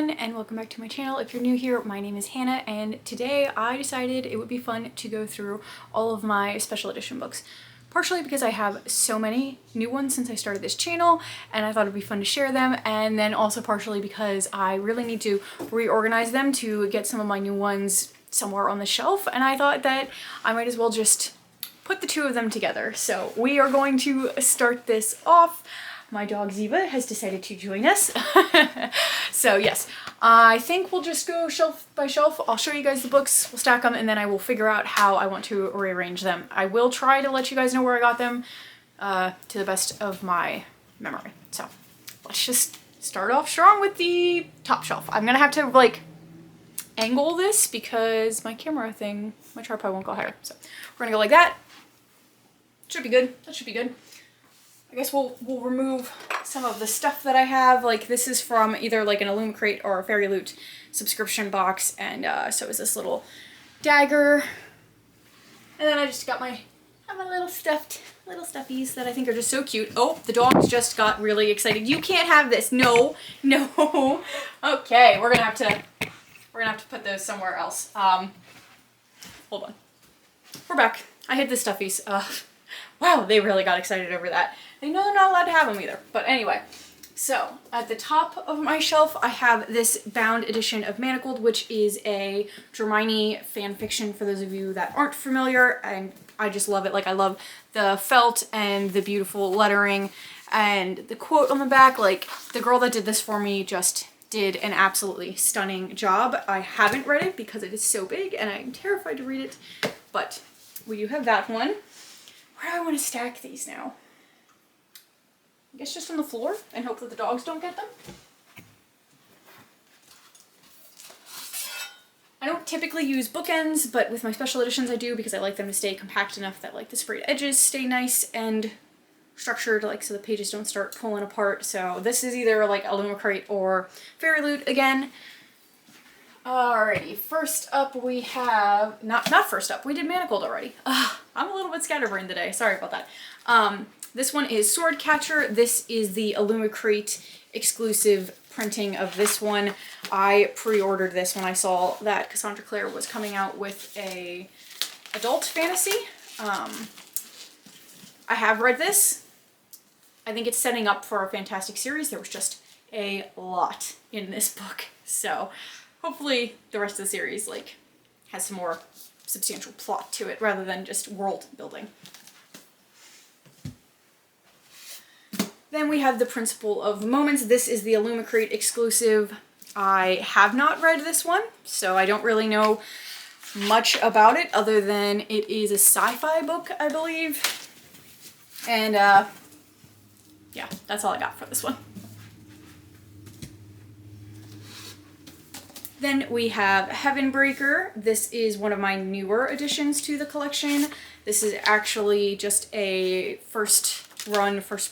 everyone, and welcome back to my channel. If you're new here, my name is Hannah, and today I decided it would be fun to go through all of my special edition books. Partially because I have so many new ones since I started this channel, and I thought it'd be fun to share them, and then also partially because I really need to reorganize them to get some of my new ones somewhere on the shelf, and I thought that I might as well just put the two of them together. So we are going to start this off. My dog Ziva has decided to join us. So yes, I think we'll just go shelf by shelf. I'll show you guys the books, we'll stack them, and then I will figure out how I want to rearrange them. I will try to let you guys know where I got them to the best of my memory. So let's just start off strong with the top shelf. I'm gonna have to like angle this because my camera thing, my tripod won't go higher. So we're gonna go like that. Should be good. That should be good. I guess we'll remove some of the stuff that I have. Like this is from either like an Illumicrate or a Fairyloot subscription box, and so is this little dagger. And then I just got my little stuffies that I think are just so cute. Oh, the dogs just got really excited. You can't have this. No, no. Okay, we're gonna have to put those somewhere else. Hold on. We're back. I hid the stuffies. Wow, they really got excited over that. They know they're not allowed to have them either. But anyway, so at the top of my shelf, I have this bound edition of Manacled, which is a Hermione fan fiction for those of you that aren't familiar. And I just love it. Like I love the felt and the beautiful lettering and the quote on the back. Like the girl that did this for me just did an absolutely stunning job. I haven't read it because it is so big and I'm terrified to read it, but we do have that one. Where do I want to stack these now? I guess just on the floor and hope that the dogs don't get them. I don't typically use bookends, but with my special editions I do because I like them to stay compact enough that like the sprayed edges stay nice and structured, like so the pages don't start pulling apart. So this is either like Illumicrate or Fairyloot again. Alrighty, first up we have, not first up, we did Manacled already. I'm a little bit scatterbrained today, sorry about that. This one is Swordcatcher. This is the Illumicrate exclusive printing of this one. I pre-ordered this when I saw that Cassandra Clare was coming out with a adult fantasy. I have read this. I think it's setting up for a fantastic series. There was just a lot in this book, so hopefully the rest of the series like has some more substantial plot to it rather than just world building. Then we have The Principle of Moments. This is the Illumicrate exclusive. I have not read this one, so I don't really know much about it other than it is a sci-fi book, I believe. And yeah, that's all I got for this one. Then we have Heavenbreaker. This is one of my newer additions to the collection. This is actually just a first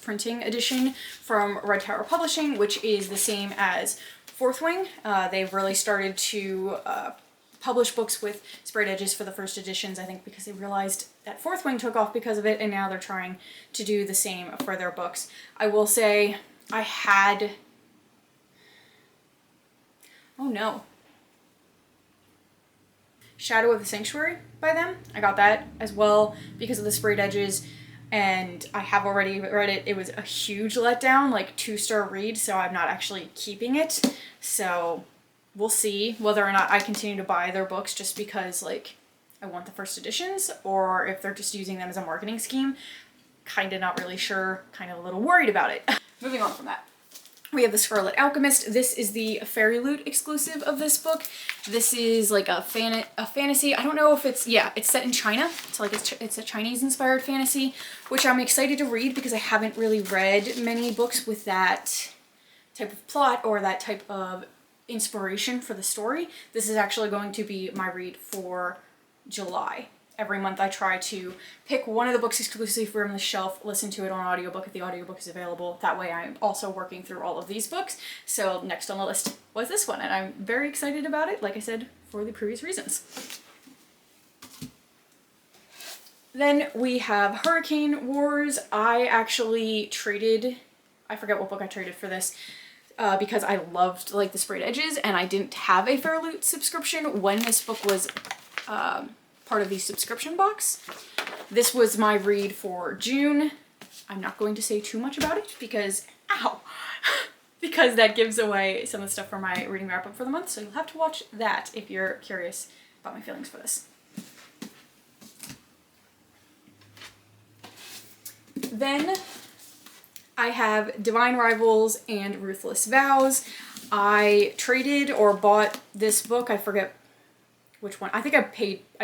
printing edition from Red Tower Publishing, which is the same as Fourth Wing. They've really started to publish books with sprayed edges for the first editions, I think because they realized that Fourth Wing took off because of it, and now they're trying to do the same for their books. I will say I had... Oh no. Shadow of the Sanctuary by them. I got that as well because of the sprayed edges, and I have already read it. It was a huge letdown, like 2-star read, so I'm not actually keeping it. So we'll see whether or not I continue to buy their books just because like I want the first editions, or if they're just using them as a marketing scheme. Kind of not really sure, kind of a little worried about it. Moving on from that. We have The Scarlet Alchemist. This is the Fairyloot exclusive of this book. This is like a fantasy. I don't know if it's, yeah, it's set in China. So like it's a Chinese inspired fantasy, which I'm excited to read because I haven't really read many books with that type of plot or that type of inspiration for the story. This is actually going to be my read for July. Every month I try to pick one of the books exclusively from the shelf, listen to it on audiobook if the audiobook is available. That way I'm also working through all of these books. So next on the list was this one, and I'm very excited about it, like I said, for the previous reasons. Then we have Hurricane Wars. I actually traded, I forget what book I traded for this. because I loved like the sprayed edges, and I didn't have a Fairyloot subscription when this book was part of the subscription box. This was my read for June. I'm not going to say too much about it because, ow, because that gives away some of the stuff for my reading wrap up for the month. So you'll have to watch that if you're curious about my feelings for this. Then I have Divine Rivals and Ruthless Vows. I traded or bought this book. I forget which one. I think I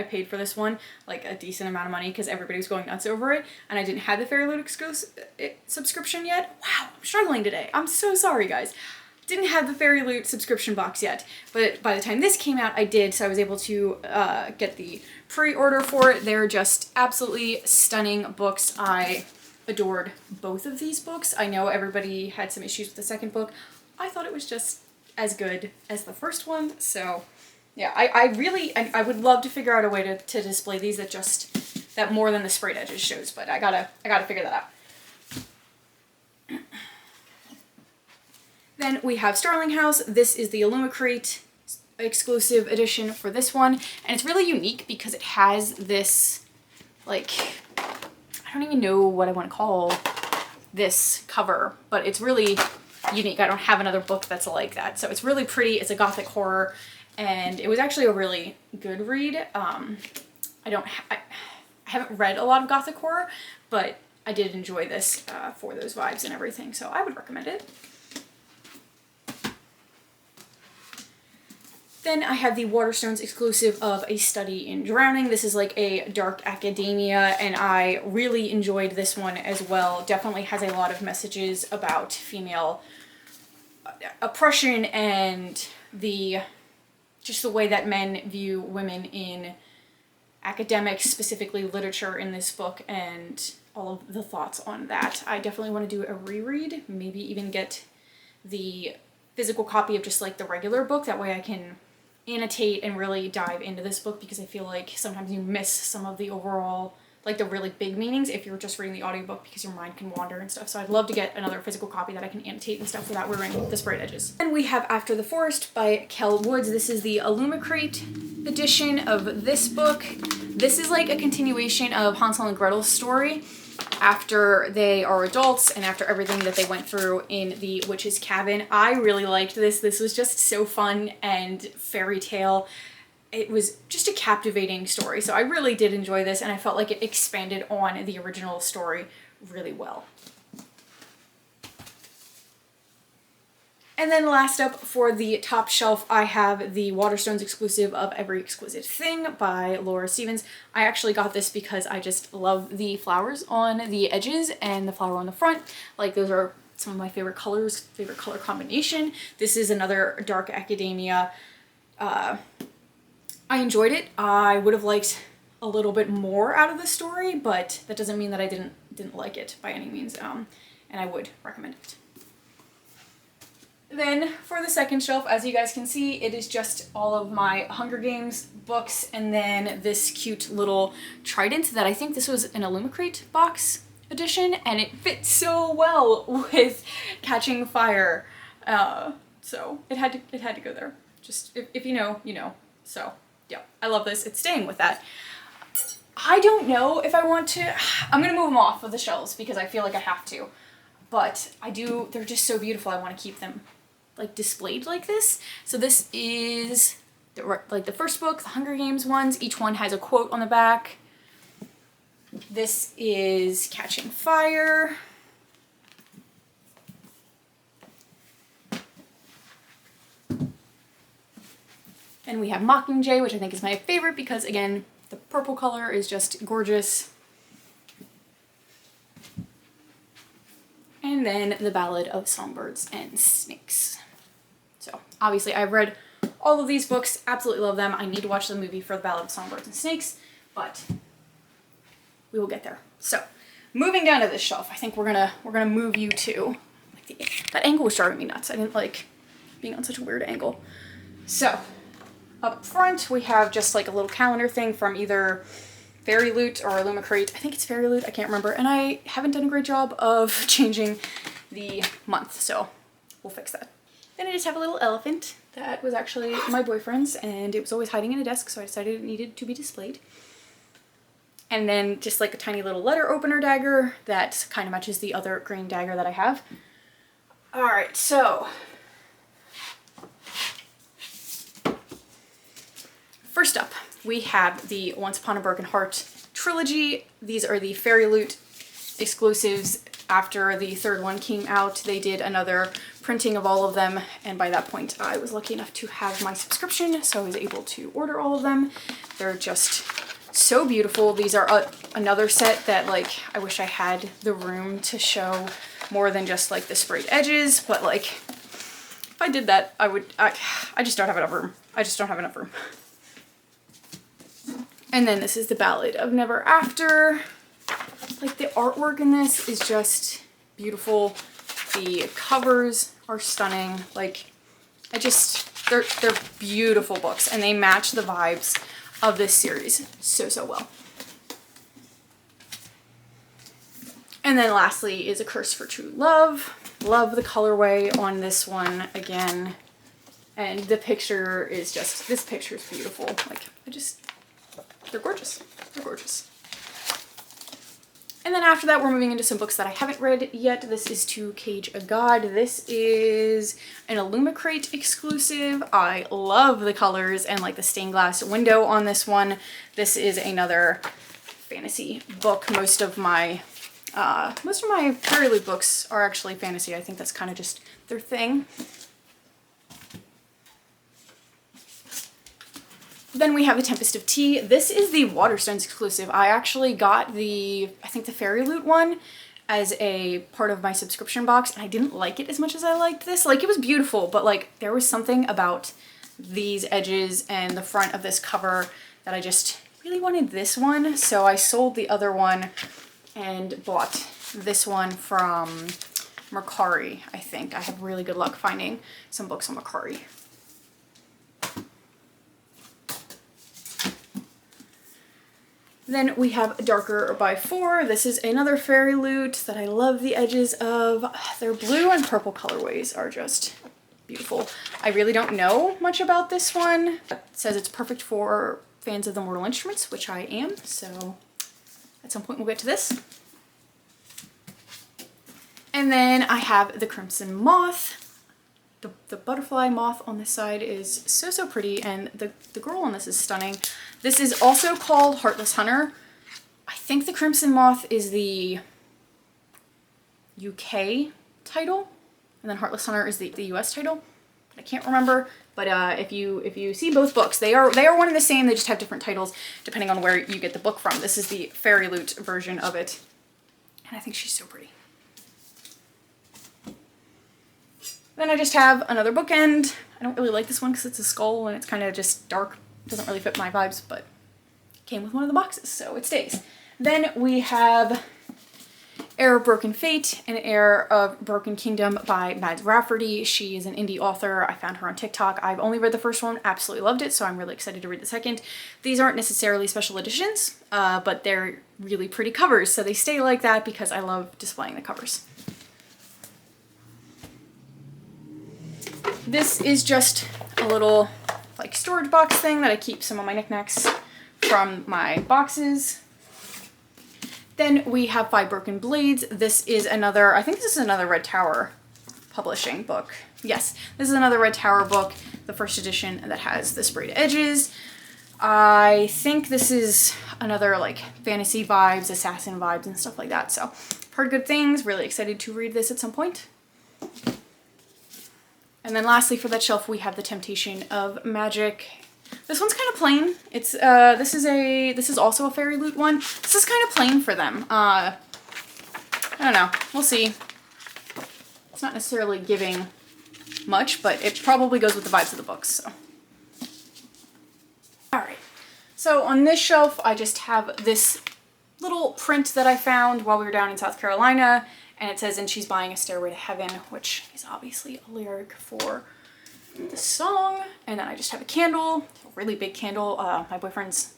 paid for this one like a decent amount of money because everybody was going nuts over it, and I didn't have the Fairyloot subscription yet. Wow, I'm struggling today. I'm so sorry, guys. Didn't have the Fairyloot subscription box yet, but by the time this came out, I did, so I was able to get the pre-order for it. They're just absolutely stunning books. I adored both of these books. I know everybody had some issues with the second book. I thought it was just as good as the first one, so yeah, I would love to figure out a way to display these that more than the sprayed edges shows, but I gotta figure that out. Then we have Starling House. This is the Illumicrate exclusive edition for this one, and it's really unique because it has this, like, I don't even know what I want to call this cover, but it's really unique. I don't have another book that's like that, so it's really pretty. It's a gothic horror, and it was actually a really good read. I haven't read a lot of gothic horror, but I did enjoy this for those vibes and everything, so I would recommend it. Then I have the Waterstones exclusive of A Study in Drowning. This is like a dark academia, and I really enjoyed this one as well. Definitely has a lot of messages about female oppression and just the way that men view women in academics, specifically literature in this book, and all of the thoughts on that. I definitely want to do a reread, maybe even get the physical copy of just like the regular book. That way I can annotate and really dive into this book, because I feel like sometimes you miss some of the overall, like the really big meanings if you're just reading the audiobook, because your mind can wander and stuff. So I'd love to get another physical copy that I can annotate and stuff without ruining the sprayed edges. And we have After the Forest by Kel Woods. This is the Illumicrate edition of this book. This is like a continuation of Hansel and Gretel's story after they are adults and after everything that they went through in the witch's cabin. I really liked this. This was just so fun and fairy tale. It was just a captivating story, so I really did enjoy this, and I felt like it expanded on the original story really well. And then last up for the top shelf, I have the Waterstones exclusive of Every Exquisite Thing by Laura Stevens. I actually got this because I just love the flowers on the edges and the flower on the front. Like, those are some of my favorite colors, favorite color combination. This is another dark academia. I enjoyed it. I would have liked a little bit more out of the story, but that doesn't mean that I didn't like it by any means, and I would recommend it. Then for the second shelf, as you guys can see, it is just all of my Hunger Games books, and then this cute little trident that I think this was an Illumicrate box edition, and it fits so well with Catching Fire. So it had to go there. Just if you know, you know. So yeah, I love this. It's staying with that. I don't know if I want to. I'm gonna move them off of the shelves because I feel like I have to. But I do. They're just so beautiful. I want to keep them like displayed like this. So this is the first book, the Hunger Games ones. Each one has a quote on the back. This is Catching Fire. And we have Mockingjay, which I think is my favorite because, again, the purple color is just gorgeous. And then The Ballad of Songbirds and Snakes. So, obviously, I've read all of these books, absolutely love them. I need to watch the movie for The Ballad of Songbirds and Snakes, but we will get there. So, moving down to this shelf, I think we're gonna move you to, like, that angle was driving me nuts. I didn't like being on such a weird angle. So, up front, we have just like a little calendar thing from either Fairyloot or Illumicrate. I think it's Fairyloot, I can't remember. And I haven't done a great job of changing the month, so we'll fix that. Then I just have a little elephant that was actually my boyfriend's, and it was always hiding in a desk, so I decided it needed to be displayed. And then just like a tiny little letter opener dagger that kind of matches the other green dagger that I have. All right, so first up, we have the Once Upon a Broken Heart trilogy. These are the Fairyloot exclusives. After the third one came out, they did another printing of all of them, and by that point I was lucky enough to have my subscription, so I was able to order all of them. They're just so beautiful. These are another set that, like, I wish I had the room to show more than just like the sprayed edges, but like if I did that I just don't have enough room. I just don't have enough room. And then this is the Ballad of Never After. Like, the artwork in this is just beautiful. The covers are stunning. Like, they're beautiful books, and they match the vibes of this series so well. And then lastly is A Curse for True Love. Love the colorway on this one again. And the picture is just, this picture is beautiful. Like, they're gorgeous. They're gorgeous. And then after that, we're moving into some books that I haven't read yet. This is To Cage a God. This is an Illumicrate exclusive. I love the colors and like the stained glass window on this one. This is another fantasy book. Most of my Fairyloot books are actually fantasy. I think that's kind of just their thing. Then we have The Tempest of Tea. This is the Waterstones exclusive. I actually got I think the Fairyloot one as a part of my subscription box, and I didn't like it as much as I liked this. Like, it was beautiful, but like there was something about these edges and the front of this cover that I just really wanted this one. So I sold the other one and bought this one from Mercari, I think. I have really good luck finding some books on Mercari. Then we have Darker by 4. This is another Fairyloot that I love the edges of. Their blue and purple colorways are just beautiful. I really don't know much about this one. It says it's perfect for fans of the Mortal Instruments, which I am, so at some point we'll get to this. And then I have The Crimson Moth. The butterfly moth on this side is so pretty, and the girl on this is stunning. This is also called Heartless Hunter. I think The Crimson Moth is the UK title, and then Heartless Hunter is the US title. I can't remember, but if you see both books, they are one and the same. They just have different titles depending on where you get the book from. This is the Fairyloot version of it, and I think she's so pretty. Then I just have another bookend. I don't really like this one because it's a skull and it's kind of just dark. It doesn't really fit my vibes, but it came with one of the boxes, so it stays. Then we have Heir of Broken Fate and Heir of Broken Kingdom by Mads Rafferty. She is an indie author. I found her on TikTok. I've only read the first one, absolutely loved it, so I'm really excited to read the second. These aren't necessarily special editions, but they're really pretty covers, so they stay like that because I love displaying the covers. This is just a little like storage box thing that I keep some of my knickknacks from my boxes. Then we have 5 Broken Blades. This is another, I think this is another Red Tower publishing book. Yes, this is another Red Tower book, the first edition that has the sprayed edges. I think this is another like fantasy vibes, assassin vibes and stuff like that. So I've heard good things, really excited to read this at some point. And then lastly for that shelf we have The Temptation of Magic. This one's kind of plain. It's this is also a Fairyloot one. This is kind of plain for them. I don't know. We'll see. It's not necessarily giving much, but it probably goes with the vibes of the books. So. All right. So on this shelf I just have this little print that I found while we were down in South Carolina. And it says, "And she's buying a Stairway to Heaven," which is obviously a lyric for the song. And then I just have a candle, a really big candle. My boyfriend's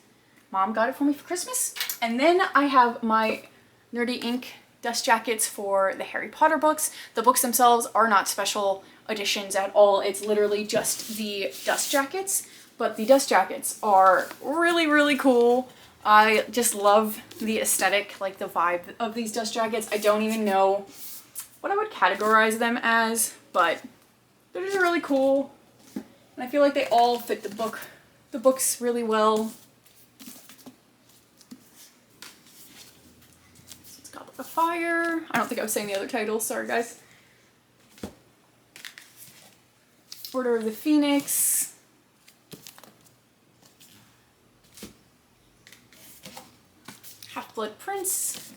mom got it for me for Christmas. And then I have my Nerdy Ink dust jackets for the Harry Potter books. The books themselves are not special editions at all. It's literally just the dust jackets, but the dust jackets are really, really cool. I just love the aesthetic, like the vibe of these dust jackets. I don't even know what I would categorize them as, but they're just really cool. And I feel like they all fit the books really well. So it's got the fire. I don't think I was saying the other titles, sorry guys. Order of the Phoenix. Half-Blood Prince.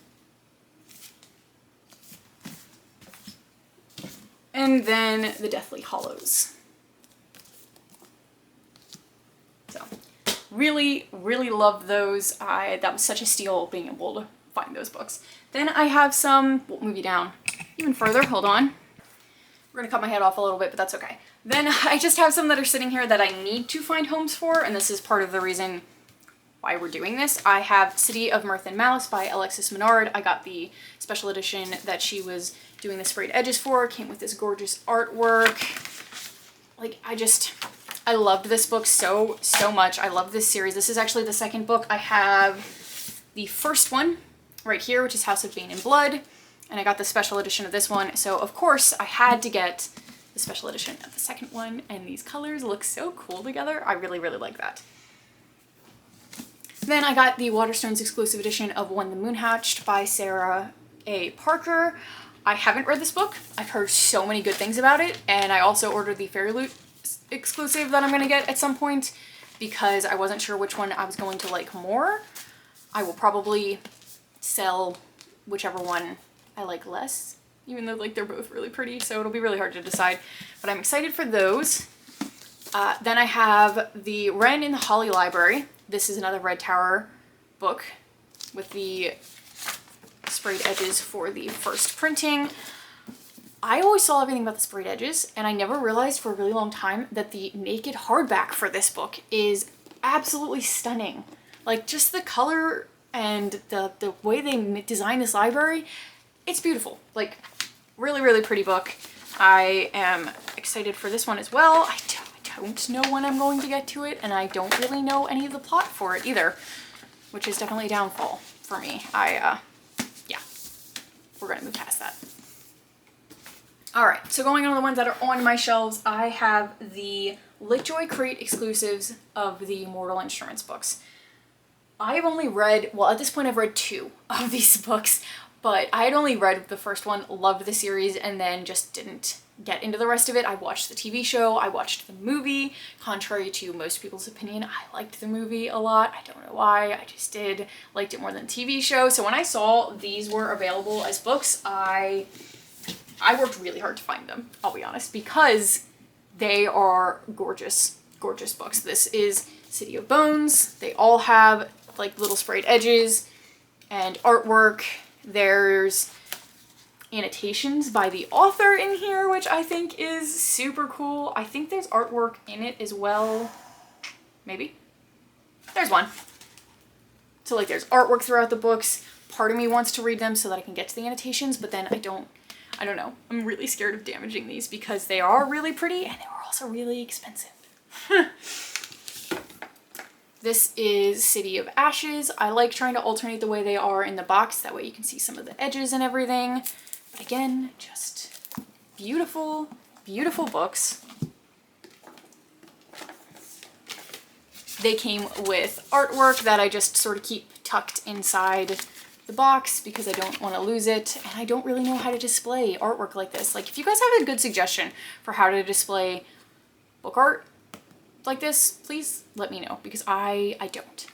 And then the Deathly Hallows. So, really, really love those. That was such a steal being able to find those books. Then I have some, we'll move you down even further, hold on. We're gonna cut my head off a little bit, but that's okay. Then I just have some that are sitting here that I need to find homes for, and this is part of the reason why we're doing this. I have City of Mirth and Malice by Alexis Menard. I got the special edition that she was doing the sprayed edges for. It came with this gorgeous artwork. Like, I loved this book so much. I love this series. This is actually the second book. I have the first one right here, which is House of Bane and Blood, and I got the special edition of this one. So of course I had to get the special edition of the second one, and these colors look so cool together. I really, really like that. Then I got the Waterstones exclusive edition of When the Moon Hatched by Sarah A. Parker. I haven't read this book. I've heard so many good things about it, and I also ordered the Fairyloot exclusive that I'm gonna get at some point because I wasn't sure which one I was going to like more. I will probably sell whichever one I like less, even though like they're both really pretty, so it'll be really hard to decide, but I'm excited for those. Then I have the Wren in the Holly Library. This is another Red Tower book with the sprayed edges for the first printing. I always saw everything about the sprayed edges, and I never realized for a really long time that the naked hardback for this book is absolutely stunning. Like, just the color and the way they design this library, it's beautiful. Like, really, really pretty book. I am excited for this one as well. I don't know when I'm going to get to it, and I don't really know any of the plot for it either, which is definitely a downfall for me. Yeah, we're gonna move past that. All right, so going on to the ones that are on my shelves, I have the Litjoy Crate exclusives of the Mortal Instruments books. I've only read, well, at this point I've read 2 of these books, but I had only read the first one, loved the series, and then just didn't get into the rest of it. I watched the TV show, I watched the movie. Contrary to most people's opinion, I liked the movie a lot. I don't know why, I just did. Liked it more than the TV show. So when I saw these were available as books, I worked really hard to find them, I'll be honest, because they are gorgeous, gorgeous books. This is City of Bones. They all have like little sprayed edges and artwork. There's annotations by the author in here, which I think is super cool. I think there's artwork in it as well. Maybe. There's one. So like there's artwork throughout the books. Part of me wants to read them so that I can get to the annotations, but then I don't know. I'm really scared of damaging these because they are really pretty and they were also really expensive. This is City of Ashes. I like trying to alternate the way they are in the box. That way you can see some of the edges and everything. But again, just beautiful, beautiful books. They came with artwork that I just sort of keep tucked inside the box because I don't want to lose it, and I don't really know how to display artwork like this. Like, if you guys have a good suggestion for how to display book art like this, please let me know, because I don't.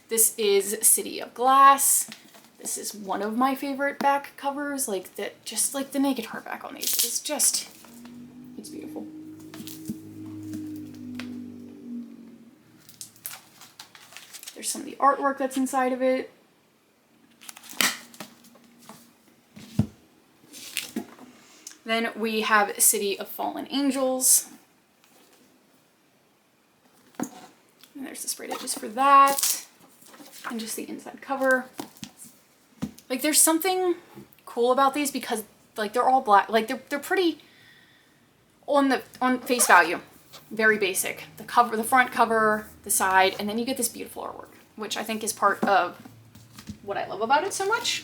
This is City of Glass. This is one of my favorite back covers, like that, just like the naked hardback on these. It's beautiful. There's some of the artwork that's inside of it. Then we have City of Fallen Angels. And there's the sprayed edges for that. And just the inside cover. Like there's something cool about these because like they're all black. Like they're pretty on face value. Very basic. The cover, the front cover, the side, and then you get this beautiful artwork, which I think is part of what I love about it so much.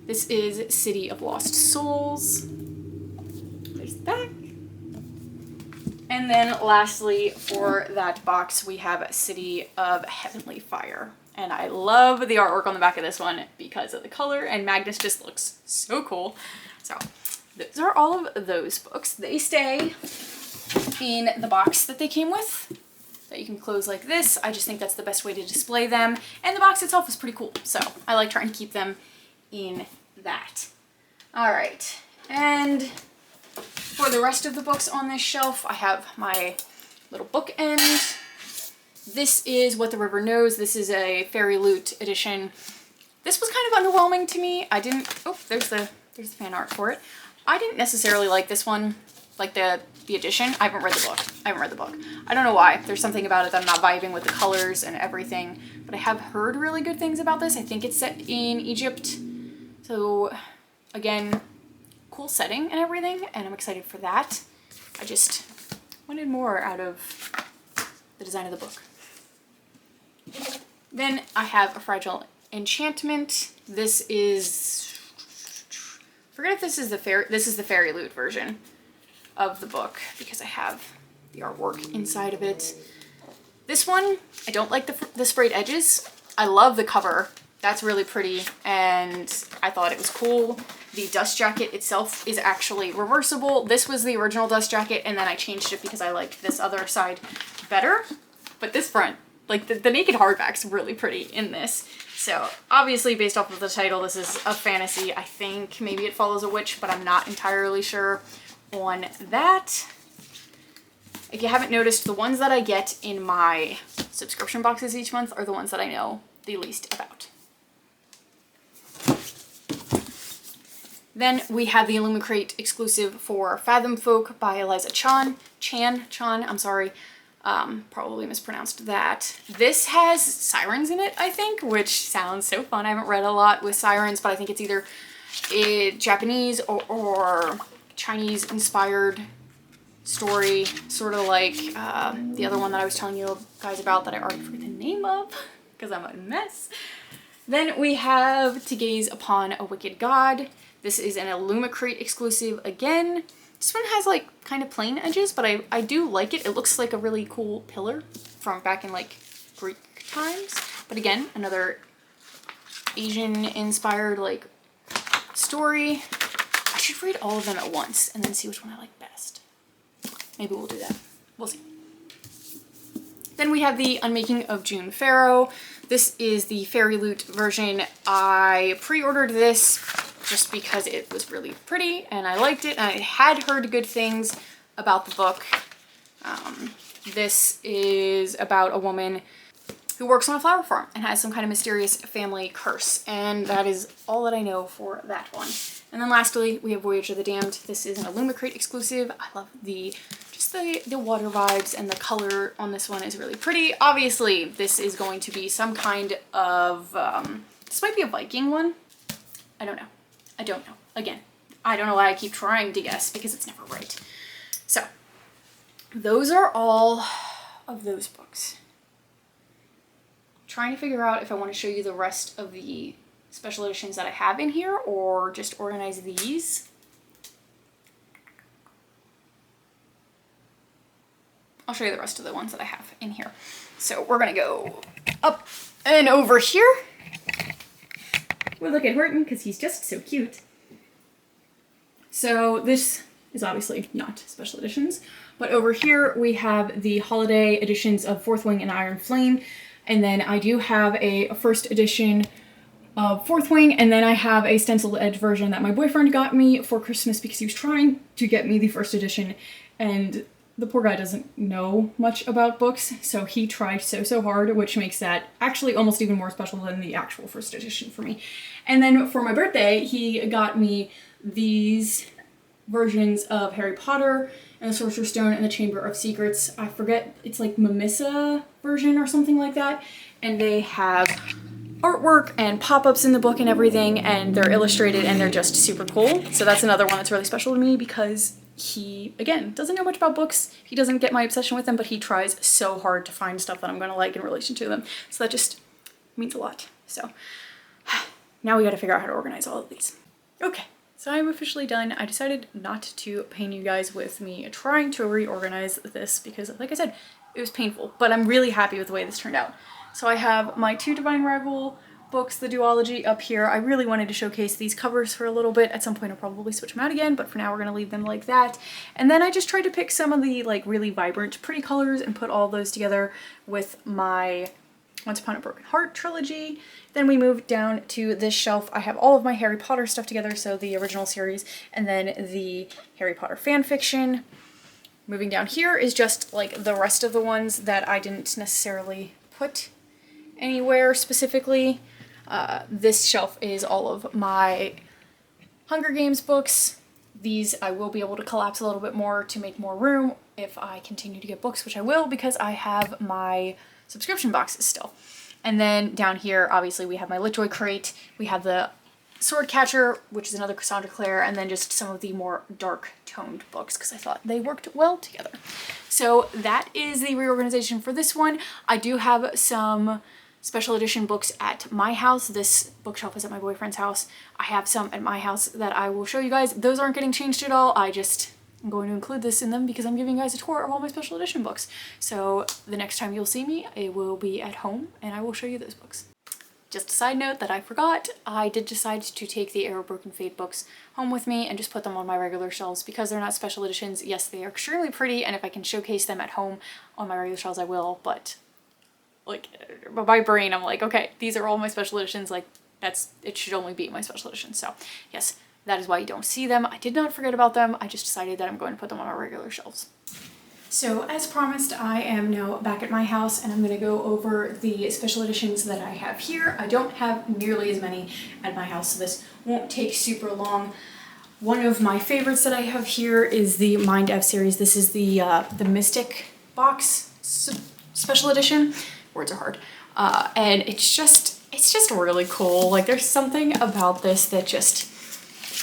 This is City of Lost Souls. There's the back. And then lastly for that box we have City of Heavenly Fire. And I love the artwork on the back of this one because of the color, and Magnus just looks so cool. So those are all of those books. They stay in the box that they came with that you can close like this. I just think that's the best way to display them. And the box itself is pretty cool. So I like trying to keep them in that. All right. And for the rest of the books on this shelf, I have my little bookend. This is What the River Knows. This is a Fairyloot edition. This was kind of underwhelming to me. I didn't, oh, there's the fan art for it. I didn't necessarily like this one, like the edition. I haven't read the book. I don't know why. There's something about it that I'm not vibing with the colors and everything, but I have heard really good things about this. I think it's set in Egypt. So again, cool setting and everything, and I'm excited for that. I just wanted more out of the design of the book. Then I have A Fragile Enchantment. This is, forget if this is the Fairyloot version of the book because I have the artwork inside of it. This one, I don't like the sprayed edges. I love the cover. That's really pretty and I thought it was cool. The dust jacket itself is actually reversible. This was the original dust jacket and then I changed it because I liked this other side better. But this front, like the naked hardback's really pretty in this. So obviously based off of the title, this is a fantasy. I think maybe it follows a witch, but I'm not entirely sure on that. If you haven't noticed, the ones that I get in my subscription boxes each month are the ones that I know the least about. Then we have the Illumicrate exclusive for Fathom Folk by Eliza Chan, I'm sorry. Probably mispronounced that. This has sirens in it, I think, which sounds so fun. I haven't read a lot with sirens, but I think it's either Japanese or Chinese inspired story, sort of like the other one that I was telling you guys about that I already forget the name of because I'm a mess. Then we have To Gaze Upon a Wicked God. This is an Illumicrate exclusive again. This one has like kind of plain edges, but I do like it. It looks like a really cool pillar from back in like Greek times. But again, another Asian inspired like story. I should read all of them at once and then see which one I like best. Maybe we'll do that. We'll see. Then we have the Unmaking of June Pharaoh. This is the Fairyloot version. I pre-ordered this just because it was really pretty and I liked it and I had heard good things about the book. This is about a woman who works on a flower farm and has some kind of mysterious family curse, and that is all that I know for that one. And then lastly, we have Voyage of the Damned. This is an Illumicrate exclusive. I love the water vibes, and the color on this one is really pretty. Obviously, this is going to be some kind of, this might be a Viking one. I don't know. Again, I don't know why I keep trying to guess because it's never right. So, those are all of those books. I'm trying to figure out if I want to show you the rest of the special editions that I have in here or just organize these. I'll show you the rest of the ones that I have in here. So we're gonna go up and over here. We'll look at Horton because he's just so cute. So this is obviously not special editions, but over here we have the holiday editions of Fourth Wing and Iron Flame. And then I do have a first edition of Fourth Wing, and then I have a stenciled edge version that my boyfriend got me for Christmas because he was trying to get me the first edition, and the poor guy doesn't know much about books, so he tried so hard, which makes that actually almost even more special than the actual first edition for me. And then for my birthday, he got me these versions of Harry Potter and the Sorcerer's Stone and the Chamber of Secrets. I forget, it's like Mimissa version or something like that. And they have artwork and pop-ups in the book and everything, and they're illustrated and they're just super cool. So that's another one that's really special to me because he, again, doesn't know much about books. He doesn't get my obsession with them, but he tries so hard to find stuff that I'm gonna like in relation to them. So that just means a lot. So now we gotta figure out how to organize all of these. Okay, so I'm officially done. I decided not to pain you guys with me trying to reorganize this because, like I said, it was painful, but I'm really happy with the way this turned out. So I have my 2 Divine Rival books, the duology, up here. I really wanted to showcase these covers for a little bit. At some point I'll probably switch them out again, but for now we're gonna leave them like that. And then I just tried to pick some of the like really vibrant, pretty colors and put all those together with my Once Upon a Broken Heart trilogy. Then we moved down to this shelf. I have all of my Harry Potter stuff together, so the original series, and then the Harry Potter fan fiction. Moving down here is just like the rest of the ones that I didn't necessarily put anywhere specifically. This shelf is all of my Hunger Games books. These I will be able to collapse a little bit more to make more room if I continue to get books, which I will because I have my subscription boxes still. And then down here, obviously, we have my Litjoy crate. We have the Swordcatcher, which is another Cassandra Clare, and then just some of the more dark toned books because I thought they worked well together. So that is the reorganization for this one. I do have some special edition books at my house. This bookshelf is at my boyfriend's house. I have some at my house that I will show you guys. Those aren't getting changed at all. I'm going to include this in them because I'm giving you guys a tour of all my special edition books. So the next time you'll see me, it will be at home and I will show you those books. Just a side note that I forgot, I did decide to take the Arrow Broken Fate books home with me and just put them on my regular shelves because they're not special editions. Yes, they are extremely pretty, and if I can showcase them at home on my regular shelves, I will, but like my brain, I'm like, okay, these are all my special editions, like it should only be my special edition. So yes, that is why you don't see them. I did not forget about them. I just decided that I'm going to put them on my regular shelves. So as promised, I am now back at my house and I'm going to go over the special editions that I have here. I don't have nearly as many at my house, so this won't take super long. One of my favorites that I have here is the Mind F series. This is the Mystic box special edition. Words are hard. And it's just really cool. Like there's something about this that just,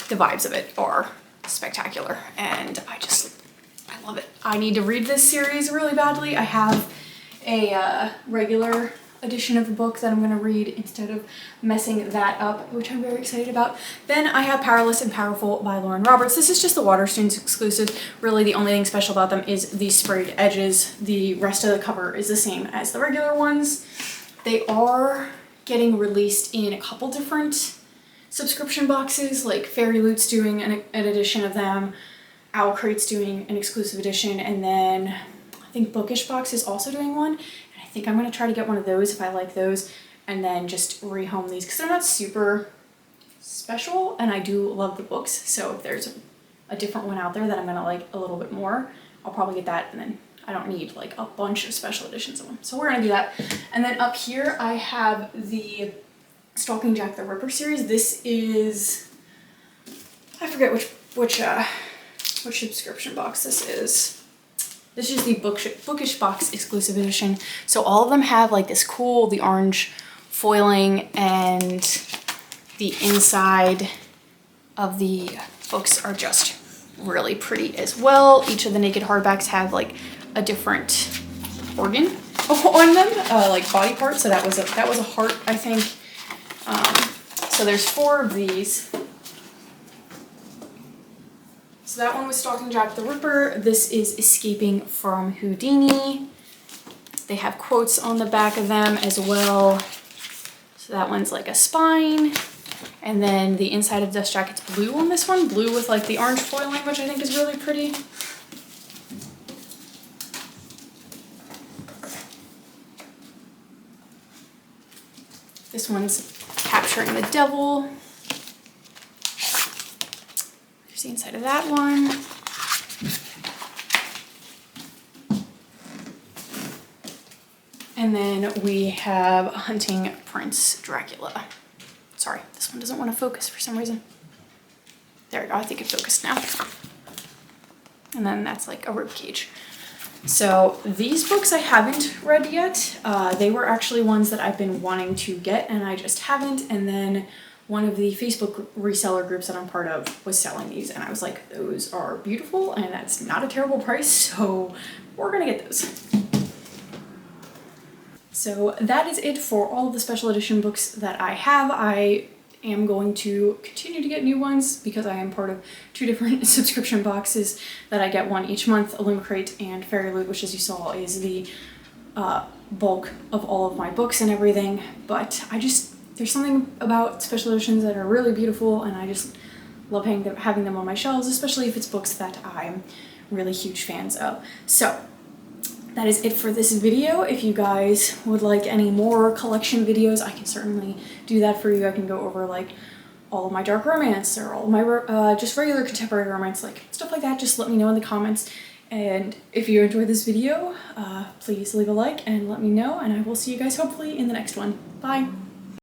the vibes of it are spectacular and I love it. I need to read this series really badly. I have a regular edition of the book that I'm going to read instead of messing that up, which I'm very excited about. Then I have Powerless and Powerful by Lauren Roberts. This is just the Waterstones exclusive. Really the only thing special about them is the sprayed edges. The rest of the cover is the same as the regular ones. They are getting released in a couple different subscription boxes, like Fairyloot's doing an edition of them, Owl Crate's doing an exclusive edition, and then I think Bookish Box is also doing one, and I think I'm going to try to get one of those if I like those, and then just rehome these because they're not super special, and I do love the books, so if there's a different one out there that I'm going to like a little bit more, I'll probably get that, and then I don't need like a bunch of special editions of them. So we're going to do that. And then up here I have the Stalking Jack the Ripper series. This is, I forget which subscription box this is. This is the Bookish Box exclusive edition. So all of them have like this cool, the orange foiling, and the inside of the books are just really pretty as well. Each of the naked hardbacks have like a different organ on them, like body part. So that was a heart, I think. So there's 4 of these. So that one was Stalking Jack the Ripper. This is Escaping from Houdini. They have quotes on the back of them as well. So that one's like a spine. And then the inside of Dust Jacket's blue on this one. Blue with like the orange foiling, which I think is really pretty. This one's Capturing the Devil. Here's the inside of that one. And then we have Hunting Prince Dracula. Sorry, this one doesn't want to focus for some reason. There we go, I think it focused now. And then that's like a rib cage. So these books I haven't read yet. They were actually ones that I've been wanting to get and I just haven't. And then one of the Facebook reseller groups that I'm part of was selling these and I was like, those are beautiful and that's not a terrible price, so we're gonna get those. So that is it for all of the special edition books that I have. I am going to continue to get new ones because I am part of 2 different subscription boxes that I get one each month, Illumicrate and Fairyloot, which as you saw is the bulk of all of my books and everything. But there's something about special editions that are really beautiful and I just love having them on my shelves, especially if it's books that I'm really huge fans of. So that is it for this video. If you guys would like any more collection videos, I can certainly do that for you. I can go over like all of my dark romance or all of my just regular contemporary romance, like stuff like that. Just let me know in the comments. And if you enjoyed this video, please leave a like and let me know, and I will see you guys hopefully in the next one. Bye!